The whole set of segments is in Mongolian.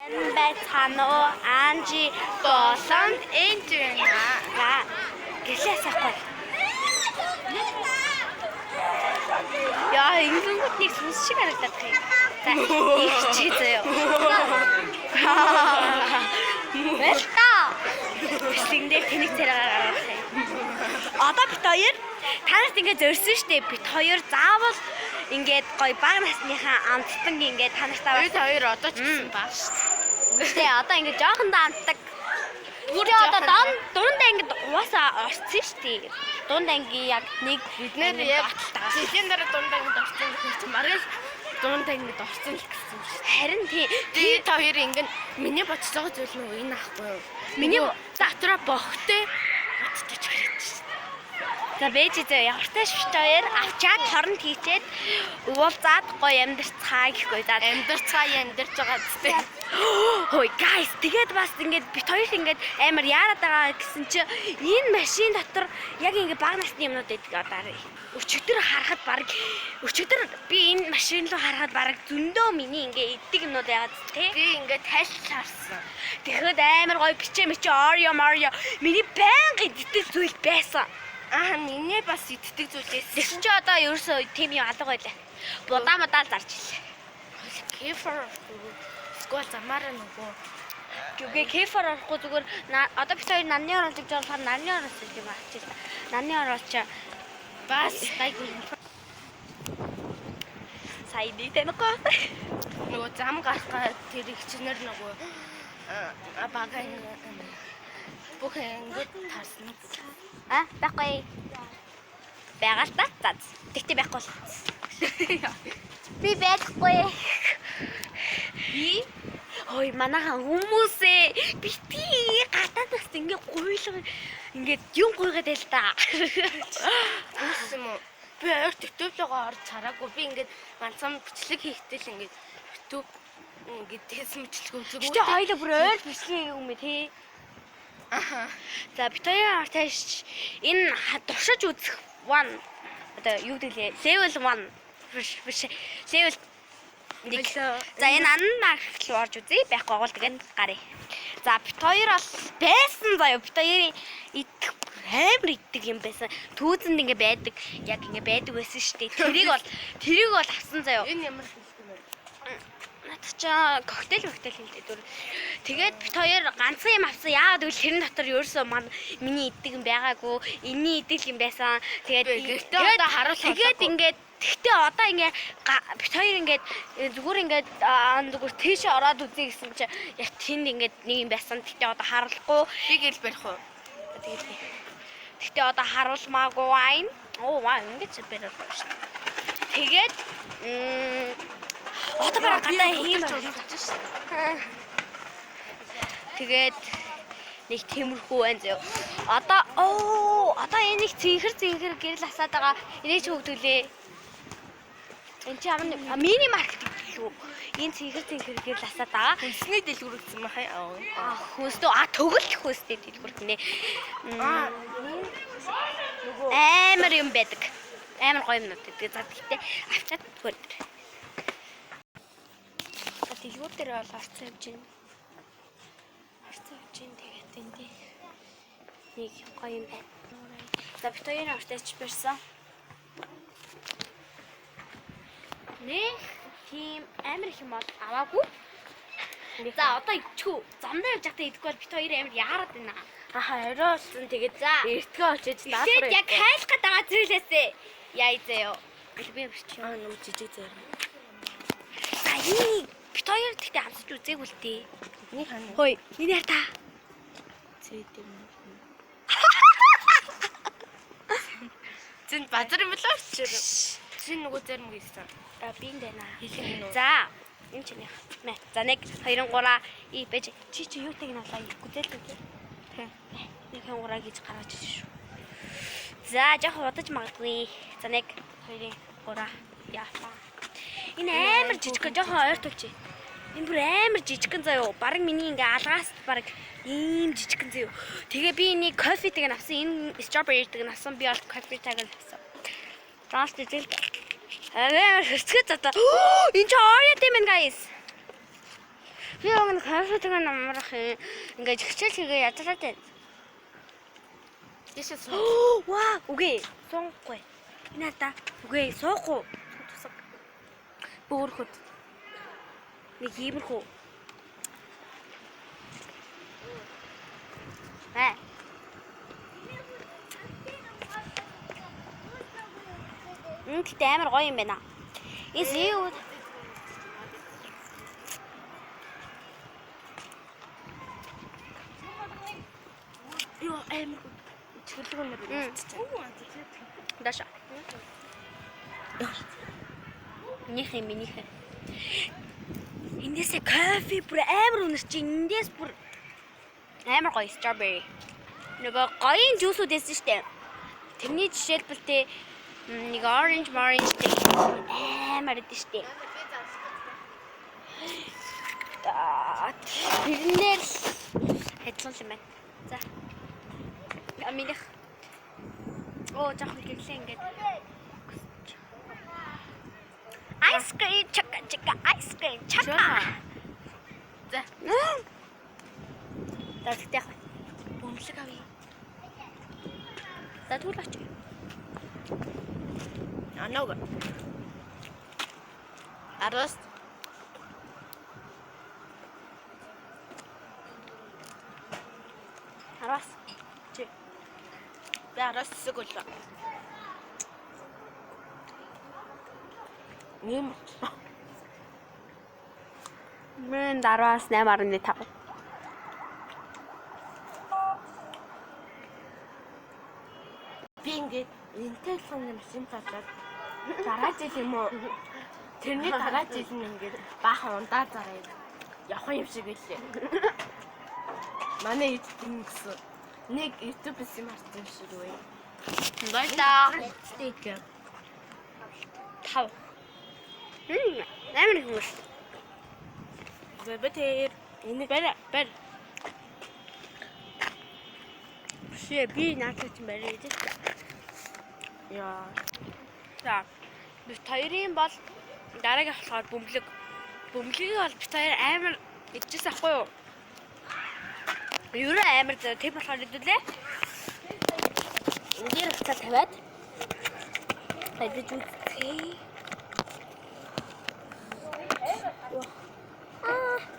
Байцгаана уу? Анжи болонд энэ байна. Гэлээ сахгүй. Яа, ингэнгүүтнийг сүнс шиг харагдаад байна. За, их чи заяа. Welcome. Бичлэгэндээ тэнэг царайгаар гараад байна. Одоо бит хоёр танаас ингээд зорьсон штеп. Бит хоёр заавал ингээд гоё баг насныхаа амттан ингээд танартаа бид хоёр одоо ч гэсэн баг шүү дээ. Тэ одоо ингээд жоохондоо амтдаг. Бүрээ одоо дундаа ингээд угаасаа орцсон шүү дээ. Дунд анги яг нэг бид нэр яг жилийн дараа дундаа ингээд орцсон гэх чинь бараг дундаа ингээд орцсон л гэсэн шүү дээ. Харин тий та хоёр ингээд миний боцлогоо зүйл нь энэ аахгүй юу? Миний дотроо бохтой бодчих хэрэгтэй шүү. За бэж зөө явартай швчээр авчаад хоронд хийчээд уулзаад гоё амьдцгаа гэхгүй за амьдцгаа амьдэрч байгаа зү. Хөөе guys тэгээд бас ингээд бит хоёр ингээд амар яарад байгаа гэсэн чи энэ машин дотор яг ингээд баг насны юмнууд байдаг одоо өчигдөр харахад баг өчигдөр би энэ машин руу харахад баг зөндөө миний ингээд иддэг юмнууд яагаад тий би ингээд тайлж харсан. Тэгэхэд амар гоё бичээ Орeo Mario миний байнгын иддэг зүйл байсан. Миний бас иддэг зүйлээс. Тэгсэн чи одоо ерөөсөө тийм юм алга байлаа. Будаа мадаа зарж илээ. Кефир скол замаараа нөгөө. Үгүй кефир орохгүй зүгээр одоо бид хоёр нанны оруулж байгаа болохоор нанны оруулах юм аа. Нанны оруулч бас гайгүй. Сайн нэг тэнэко. Нөгөө зам гарахаар тэр их чинэр нөгөө бага бүх ингээд тарсан. Байхгүй. Байгаал та. За. Тэгтээ байхгүй л. Би байхгүй. Би ой манайхан хүмүүсээ бити гатаадаас ингээ гуйлга ингээ юм гуйгаад байл та. Үгүй юм уу? Би өөр төвлөгөө орж хараагүй. Би ингээд ганцхан бичлэг хийхдээ л ингээд төв ингээд тэгсэн бичлэг үзэг. Гэтэ хоёул бүр өөр бичлэг юм ээ тий. За бид хоёр тааш энэ туршиж үзэх one одоо юу гэлээ level 1 биш level 1. За энэ анан маркет руу орж үзье байхгүй бол тэгээд гарыг. За бид хоёр бол байсан заяа бид хоёрын идэх амар иддэг юм байсан. Түүзэнд ингээ байдаг яг ингээ байдаг байсан шүү дээ. Тэрийг бол авсан заяа. Энэ ямар хэлсэн бэ? Натчаа коктейл хэлдэг дүр. Тэгээд бит хоёр ганцхан юм авсан. Яагаад гэвэл тэрэн дотор ерөөсөө миний иддэг юм байгаагүй. Энэний иддэг юм байсан. Тэгээд одоо харуулах. Тэгээд ингээд тэгтээ одоо ингээ бит хоёр ингээд зүгээр ингээд зүгээр тийшээ ороод үзье гэсэн чи яг тэнд ингээд нэг юм байсан. Тэгтээ одоо харуулахгүй. Би гэл барих уу? Тэгтээ одоо харуулмаагүй вайн. Оо ваа ингэж барих шүү. Тэгээд одоо бараг гадаа хийм байна. Тэгээд нэг темирхүү байна зөө. Одоо энэ нэг зинхэр гэрэл асаад байгаа. Энийг ч хөвдөлээ. Энд чи ямар мини маркет гэлүү. Энэ зинхэр гэрэл асаад байгаа. Хүнсний дэлгүүрсэн махай. Хүнстөө төгөл хүнсний дэлгүүртнэ. Амар юм байдаг. Амар гоё юмнууд байдаг. За тэгтээ авчаад хөрд. Дэлгүүр дээр бол харцаа явж байна. Тэгээд энэ нэг гоё юм байна. За бид хоёрын авчаач барьсан. Нэг тийм амар их юм бол аваагүй. За одоо ичгүү. Замдаа явж байхдаа идэхгүй бол бид хоёр амар яарад байна. Оройсон тэгээд за эртгээ очиж даалгавар. Тэгээд яг хайлах гээд байгаа зүйлээсээ яа заяа. Би бичиж юм жижиг зэр. За ийм бит хоёр тэгтээ хамсаж үзээгүй л дээ. Нэг хань. Хөөе, энэ яа та? Цэдэм. Зин базар юм болоо ч. Зин нөгөө зарим гэсэн. Би энэ байна. Хэлэх нь. За, энэ ч нэ. За 1 2 3 и бэж чи юутайг нь болоо гүзээлдэг. Тэг. 1 2 3 гэж гаргаж ирсэн шүү. За, жоох удаж магадгүй. За 1 2 3 яа. Энэ амар жижиг жоох ойртолч. Энэ бүр амар жижигхэн заяо. Бараг миний ингээ алгаас бараг ийм жижигхэн заяо. Тэгээ би энийг кофетыг авсан. Энэ strawberry-г авсан. Би бол кофетыг авсан. Таас тэгэл. Хэцүү зата. Энэ ч Oreo тийм ээ guys. Би өгнө компьютерын амрах юм. Ингээд хичээл хийгээ ядараад байна. Яшаа суу. Ваа, үгүй. Суухгүй. Надаа. Үгүй, суухгүй. Тусаг. Бөөрхөд. Нэг иймэрхүү. Тэгтээ амар гоё юм байна. Эсэв. Йоо амар чөлөөгнөр байна. Даша. Минийх. Эндээсээ кофе бүр амар өнөр чи эндээс бүр амар гоё strawberry. Нөгөө гоён жуусууд эссэн штэ. Тэрний жишээлбэлтэй нэг orange тэй амар эдэн штэ. Тэрнээр хэдсэн юм байна. За. Аминах. Оо, жоохон гэрлээ ингээд. Ice cream чака ice cream чака. За. Тэгтээ яах вэ? Бөмбөлөг авъя. За түлээч. Аног. Арас. Арас. Чи. Би арас зүгэл. Нэм. Мен дараас 8.5. Би ингээд энтэй л юм машин цаачаад дараа жил юм уу? Тэрний дараа жил нь ингээд баахан ундаа зараа явах юм шиг байлээ. Манай YouTube гэсэн нэг YouTube юм харсан шиг үе. Баярлаа. Стейк. 5. Амар хүмүүс. Бэбэтэр энэ Бэр. Би наачаач барай гэж. яа. За. Бид хоёрын бол дараагийн болохоор бөмбөлөг. Бөмбөлөгийг бол бид хоёр амар идчихсэн ахгүй юу? Юу амар тэг болохоор идэвлээ. Эндээр хацаа тавиад. Хайдаж үзье.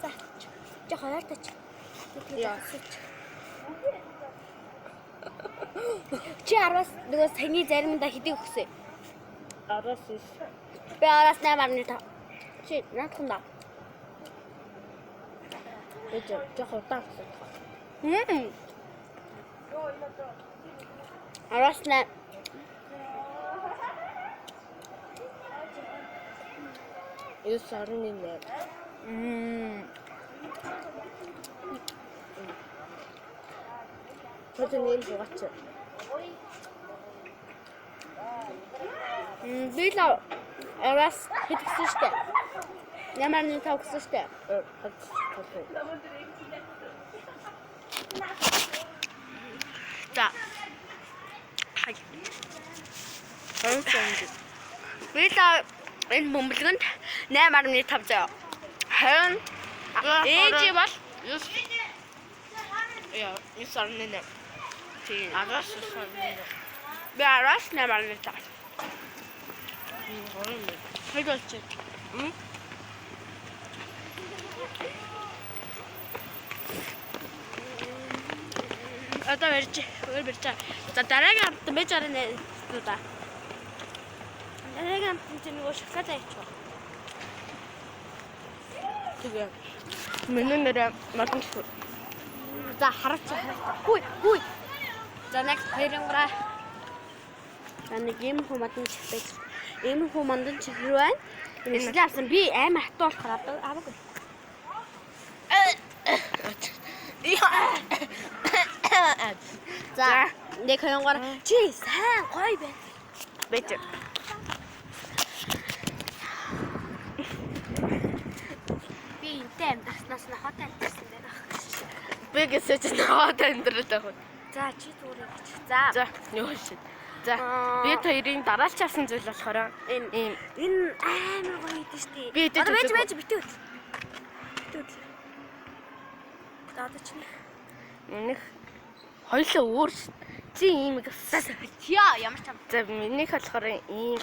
За. Жохоо яартач. Яа. Чи араас нөгөө саяны заримдаа хэдийг өгсөн? Арас ис. Би араас 8.5. Чи наадхундаа. Эд жохоо таасан. Араас 8. Энэ сарны нэ. Тэний жигаач. Би л араас хэд гэсэн штэ. Ямар нэг тав гэсэн штэ. За. Хай. Би л энэ бөмбөлгөнд 8.5 заяа. Харин ээж бол яа, энэ сарны нэ. Тийм. Арас сарны. би араас 8.5. Хэд болчих. Одоо барьж. За дараагийн хамт байж байгаа нэ шүү да. Дараагийн хамт чинь нөгөө шоколад авчих. Тэгээ. Миний нэрээ Мартин шүү. За хараач. Хүй. За нэг хоёрынгаа. За нэг юм хүмүүс байж. Ийм хүмүүс чихэр байна. Энэ авсан би амар хатуу болохоор аваагүй. За нэг хоёрынгаа чи сайн гоё байна. Бэж. Би энтэй амьдраснаас нь хот амьдсан байна. Би гэсэн чинь хаад амьдрал авах. За чи зүгээр гэж. За Юу шин. За би хоёрын дараалч авсан зүйл болохоор энэ амар гоё идэв штий. Би идэж байж битүү. За одоо чи Минийх хоёлоо өөр ш. Чи ийм их. яа ямар ч юм. За минийх болохоор ийм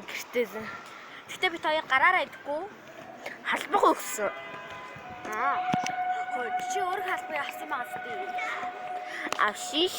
гэртээ. Гэтэ бид хоёр гараараа идэхгүй. Халбах өгсөн. Хөөе чи өөр халбыг авсан байгаас би. Авшиш.